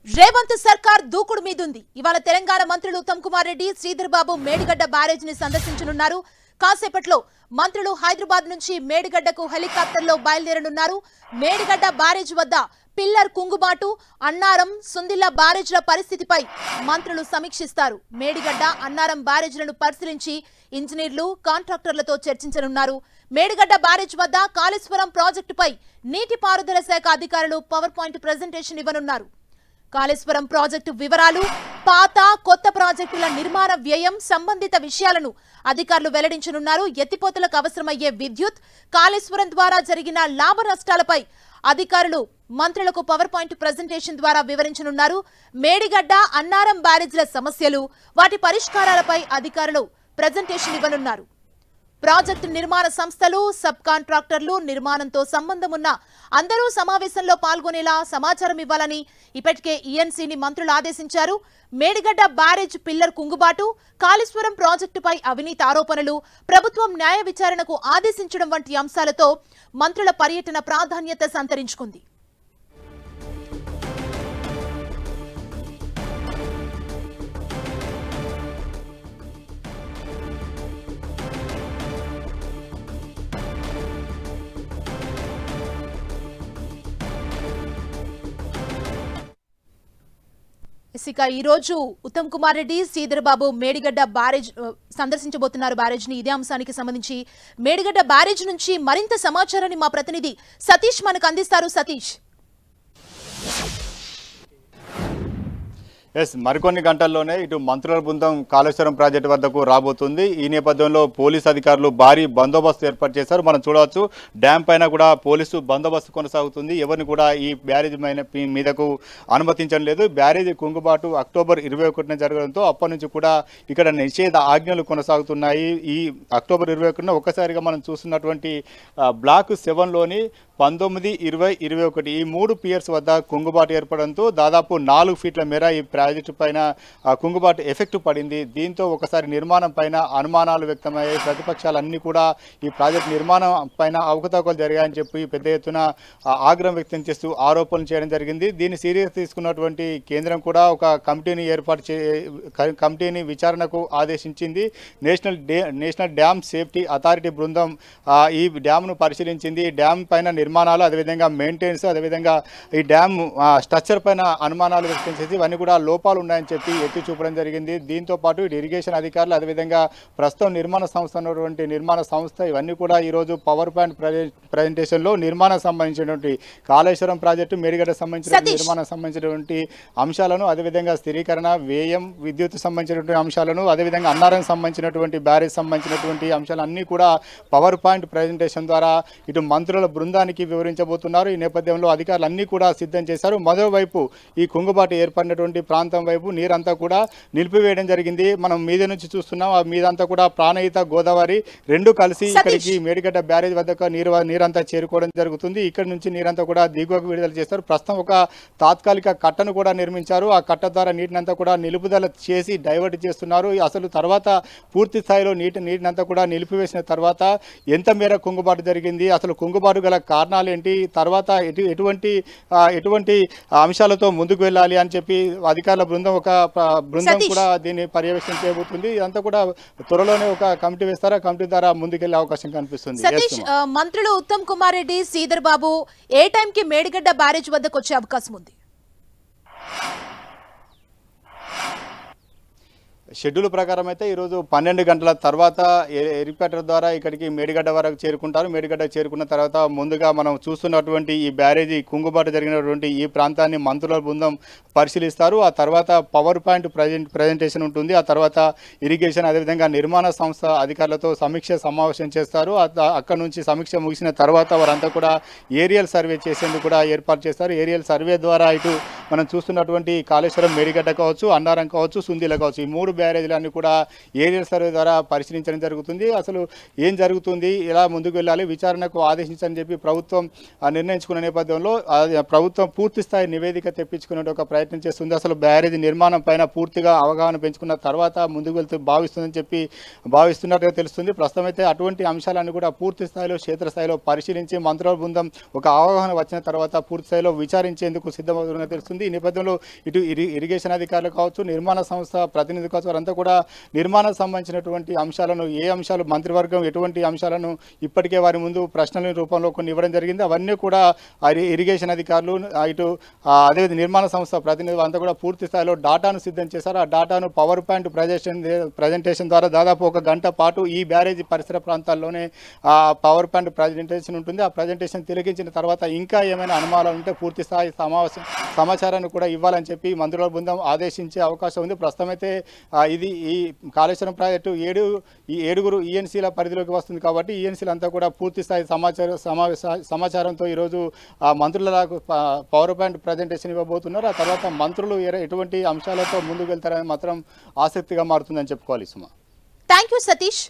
రేవంత్ సర్కార్ దూకుడు మీదుంది. ఇవాళ తెలంగాణ మంత్రులు ఉత్తమ్ కుమార్ రెడ్డి, శ్రీధర్ బాబు మేడిగడ్డ బ్యారేజ్ ని సందర్శించనున్నారు. కాసేపట్లో మంత్రులు హైదరాబాద్ నుంచి మేడిగడ్డకు హెలికాప్టర్లో బయలుదేరనున్నారు. మేడిగడ్డ బ్యారేజ్ వద్ద పిల్లర్ కుంగుబాటు, అన్నారం, సుందిల్ల బ్యారేజ్ల పరిస్థితిపై మంత్రులు సమీక్షిస్తారు. మేడిగడ్డ, అన్నారం బ్యారేజ్లను పరిశీలించి ఇంజనీర్లు, కాంట్రాక్టర్లతో చర్చించనున్నారు. మేడిగడ్డ బ్యారేజ్ వద్ద కాళేశ్వరం ప్రాజెక్టుపై నీటిపారుదల శాఖ అధికారులు పవర్ పాయింట్ ప్రెజెంటేషన్ ఇవ్వనున్నారు. కాళేశ్వరం ప్రాజెక్టు వివరాలు, పాత కొత్త ప్రాజెక్టుల నిర్మాణ వ్యయం సంబంధిత విషయాలను అధికారులు వెల్లడించనున్నారు. ఎత్తిపోతలకు అవసరమయ్యే విద్యుత్, కాళేశ్వరం ద్వారా జరిగిన లాభ నష్టాలపై అధికారులు మంత్రులకు పవర్ పాయింట్ ప్రెజెంటేషన్ ద్వారా వివరించనున్నారు. మేడిగడ్డ, అన్నారం బ్యారేజ్ల సమస్యలు, వాటి పరిష్కారాలపై అధికారులు ప్రెజెంటేషన్ ఇవ్వనున్నారు. ప్రాజెక్టు నిర్మాణ సంస్థలు, సబ్ కాంట్రాక్టర్లు, నిర్మాణంతో సంబంధం ఉన్న అందరూ సమావేశంలో పాల్గొనేలా సమాచారం ఇవ్వాలని ఇప్పటికే ఈఎన్సీని మంత్రులు ఆదేశించారు. మేడిగడ్డ బ్యారేజ్ పిల్లర్ కుంగుబాటు, కాళేశ్వరం ప్రాజెక్టుపై అవినీతి ఆరోపణలు, ప్రభుత్వం న్యాయ విచారణకు ఆదేశించడం వంటి అంశాలతో మంత్రుల పర్యటన ప్రాధాన్యత సంతరించుకుంది. ఇక ఈ రోజు ఉత్తమ్ కుమార్ రెడ్డి, శ్రీధర్ బాబు మేడిగడ్డ బ్యారేజ్ సందర్శించబోతున్నారు. బ్యారేజ్ ని ఇదే అంశానికి సంబంధించి మేడిగడ్డ బ్యారేజ్ నుంచి మరింత సమాచారాన్ని మా ప్రతినిధి సతీష్ మనకు అందిస్తారు. సతీష్, మరికొన్ని గంటల్లోనే ఇటు మంత్రుల బృందం కాళేశ్వరం ప్రాజెక్టు వద్దకు రాబోతుంది. ఈ నేపథ్యంలో పోలీసు అధికారులు భారీ బందోబస్తు ఏర్పాటు చేశారు. మనం చూడవచ్చు, డ్యాం పైన కూడా పోలీసు బందోబస్తు కొనసాగుతుంది. ఎవరిని కూడా ఈ బ్యారేజ్ మీదకు అనుమతించడం లేదు. బ్యారేజ్ కుంగుబాటు అక్టోబర్ 21న జరగడంతో అప్పటి నుంచి కూడా ఇక్కడ నిషేధ ఆజ్ఞలు కొనసాగుతున్నాయి. ఈ అక్టోబర్ 21న ఒక్కసారిగా మనం చూస్తున్నటువంటి బ్లాక్ 7లోని 19, 20, 21 ఈ 3 పియర్స్ వద్ద కుంగుబాటు ఏర్పడంతో దాదాపు 4 ఫీట్ల మేర ఈ ప్రాజెక్టు పైన కుంగుబాటు ఎఫెక్ట్ పడింది. దీంతో ఒకసారి నిర్మాణం పైన అనుమానాలు వ్యక్తమయ్యాయి. ప్రతిపక్షాలన్నీ కూడా ఈ ప్రాజెక్టు నిర్మాణం పైన అవకతవకలు జరిగాయని చెప్పి పెద్ద ఎత్తున ఆగ్రహం వ్యక్తం చేస్తూ ఆరోపణలు చేయడం జరిగింది. దీన్ని సీరియస్ తీసుకున్నటువంటి కేంద్రం కూడా ఒక కమిటీని విచారణకు ఆదేశించింది. నేషనల్ డ్యామ్ సేఫ్టీ అథారిటీ బృందం ఈ డ్యామ్ను పరిశీలించింది. డ్యామ్ పైన నిర్మాణాలు, అదేవిధంగా మెయింటెనెన్స్, అదేవిధంగా ఈ డ్యామ్ స్ట్రక్చర్ పైన అనుమానాలు వ్యక్తం చేసి ఇవన్నీ కూడా లోపాలు ఉన్నాయని చెప్పి ఎత్తి చూపడం జరిగింది. దీంతో పాటు ఇరిగేషన్ అధికారులు, అదేవిధంగా ప్రస్తుతం నిర్మాణ సంస్థ ఉన్నటువంటి నిర్మాణ సంస్థ ఇవన్నీ కూడా ఈరోజు పవర్ పాయింట్ ప్రజెంటేషన్లో నిర్మాణం సంబంధించినటువంటి కాళేశ్వరం ప్రాజెక్టు, మేడిగడ్డ సంబంధించిన నిర్మాణం సంబంధించినటువంటి అంశాలను, అదేవిధంగా స్థిరీకరణ, వ్యయం, విద్యుత్ సంబంధించినటువంటి అంశాలను, అదేవిధంగా అన్నారం సంబంధించినటువంటి బ్యారేజ్ సంబంధించినటువంటి అంశాలన్నీ కూడా పవర్ పాయింట్ ప్రజెంటేషన్ ద్వారా ఇటు మంత్రుల బృందానికి వివరించబోతున్నారు. ఈ నేపథ్యంలో అధికారులు అన్నీ కూడా సిద్ధం చేశారు. మరోవైపు ఈ కుంగుబాటు ఏర్పడినటువంటి ప్రాంతం వైపు నీరంతా కూడా నిలిపివేయడం జరిగింది. మనం మీద నుంచి చూస్తున్నాం. ఆ మీదంతా కూడా ప్రాణహిత, గోదావరి రెండు కలిసి ఇక్కడికి మేడిగడ్డ బ్యారేజ్ వద్దకు నీరంతా చేరుకోవడం జరుగుతుంది. ఇక్కడ నుంచి నీరంతా కూడా దిగువకు విడుదల చేస్తారు. ప్రస్తుతం ఒక తాత్కాలిక కట్టను కూడా నిర్మించారు. ఆ కట్ట ద్వారా నీటినంతా కూడా నిలుపుదల చేసి డైవర్ట్ చేస్తున్నారు. అసలు తర్వాత పూర్తి స్థాయిలో నీటినంతా కూడా నిలిపివేసిన తర్వాత ఎంత మేర కుంగుబాటు జరిగింది, అసలు కుంగుబాటు గల కారణాలు ఏంటి, తర్వాత ఎటువంటి అంశాలతో ముందుకు వెళ్ళాలి అని చెప్పి అధికారుల బృందం కూడా దీన్ని పర్యవేక్షణ చేయబోతుంది. ఇదంతా కూడా త్వరలోనే ఒక కమిటీ వేస్తారు. ఆ కమిటీ ద్వారా ముందుకెళ్లే అవకాశం కనిపిస్తుంది. మంత్రులు ఉత్తమ్ కుమార్ రెడ్డి, శ్రీధర్ బాబు ఏ టైంకి మేడిగడ్డ బ్యారేజ్ వద్దకు వచ్చే అవకాశం ఉంది? షెడ్యూల్ ప్రకారం అయితే ఈరోజు 12 గంటల తర్వాత హెలికాప్టర్ ద్వారా ఇక్కడికి మేడిగడ్డ వరకు చేరుకుంటారు. మేడిగడ్డ చేరుకున్న తర్వాత ముందుగా మనం చూస్తున్నటువంటి ఈ బ్యారేజీ కుంగుబాటు జరిగినటువంటి ఈ ప్రాంతాన్ని మంత్రుల బృందం పరిశీలిస్తారు. ఆ తర్వాత పవర్ పాయింట్ ప్రజెంటేషన్ ఉంటుంది. ఆ తర్వాత ఇరిగేషన్, అదేవిధంగా నిర్మాణ సంస్థ అధికారులతో సమీక్ష సమావేశం చేస్తారు. అక్కడ నుంచి సమీక్ష ముగిసిన తర్వాత వారంతా కూడా ఏరియల్ సర్వే చేసేందుకు కూడా ఏర్పాటు చేస్తారు. ఏరియల్ సర్వే ద్వారా ఇటు మనం చూస్తున్నటువంటి కాళేశ్వరం, మేడిగడ్డ కావచ్చు, అన్నారం కావచ్చు, సుందిల కావచ్చు, ఈ 3 బ్యారేజ్లన్నీ కూడా ఏరియల్ సర్వే ద్వారా పరిశీలించడం జరుగుతుంది. అసలు ఏం జరుగుతుంది, ఎలా ముందుకు వెళ్ళాలి, విచారణకు ఆదేశించని చెప్పి ప్రభుత్వం నిర్ణయించుకున్న నేపథ్యంలో ప్రభుత్వం పూర్తి స్థాయి నివేదిక తెప్పించుకునే ఒక ప్రయత్నం చేస్తుంది. అసలు బ్యారేజ్ నిర్మాణం పైన పూర్తిగా అవగాహన పెంచుకున్న తర్వాత ముందుకు వెళ్తూ భావిస్తుందని చెప్పి భావిస్తున్నట్టుగా తెలుస్తుంది. ప్రస్తుతం అయితే అటువంటి అంశాలను కూడా పూర్తి స్థాయిలో క్షేత్రస్థాయిలో పరిశీలించి మంత్రుల బృందం ఒక అవగాహన వచ్చిన తర్వాత పూర్తి స్థాయిలో విచారించేందుకు సిద్ధమవుతున్నట్టు తెలుస్తుంది. ఈ నేపథ్యంలో ఇటు ఇరిగేషన్ అధికారులు కావచ్చు, నిర్మాణ సంస్థ ప్రతినిధులు కావచ్చు, వారంతా కూడా నిర్మాణం సంబంధించినటువంటి అంశాలను, ఏ అంశాలు మంత్రివర్గం ఎటువంటి అంశాలను ఇప్పటికే వారి ముందు ప్రశ్నల రూపంలో కొన్ని ఇవ్వడం జరిగింది. అవన్నీ కూడా ఇరిగేషన్ అధికారులు ఇటు అదే నిర్మాణ సంస్థ ప్రతినిధులు అంతా కూడా పూర్తి స్థాయిలో డాటాను సిద్ధం చేశారు. ఆ డాటాను పవర్ పాయింట్ ప్రజెంటేషన్ ద్వారా దాదాపు 1 గంట పాటు ఈ బ్యారేజీ పరిసర ప్రాంతాల్లోనే పవర్ పాయింట్ ప్రజెంటేషన్ ఉంటుంది. ఆ ప్రజెంటేషన్ తిలకించిన తర్వాత ఇంకా ఏమైనా అనుమానాలు ఉంటే పూర్తి స్థాయి సమాచారాన్ని కూడా ఇవ్వాలని చెప్పి మంత్రుల బృందం ఆదేశించే అవకాశం ఉంది. ప్రస్తుతం అయితే ఇది ఈ కాళేశ్వరం ప్రాజెక్టు 7 ఈఎన్సీల పరిధిలోకి వస్తుంది కాబట్టి ఈఎన్సీలు అంతా కూడా పూర్తి స్థాయి సమాచారంతో ఈరోజు మంత్రులకు పవర్ పాయింట్ ప్రజెంటేషన్ ఇవ్వబోతున్నారు. ఆ తర్వాత మంత్రులు ఎటువంటి అంశాలతో ముందుకు వెళ్తారని మాత్రం ఆసక్తిగా మారుతుందని చెప్పుకోవాలి. సుమా, థ్యాంక్ యూ సతీష్.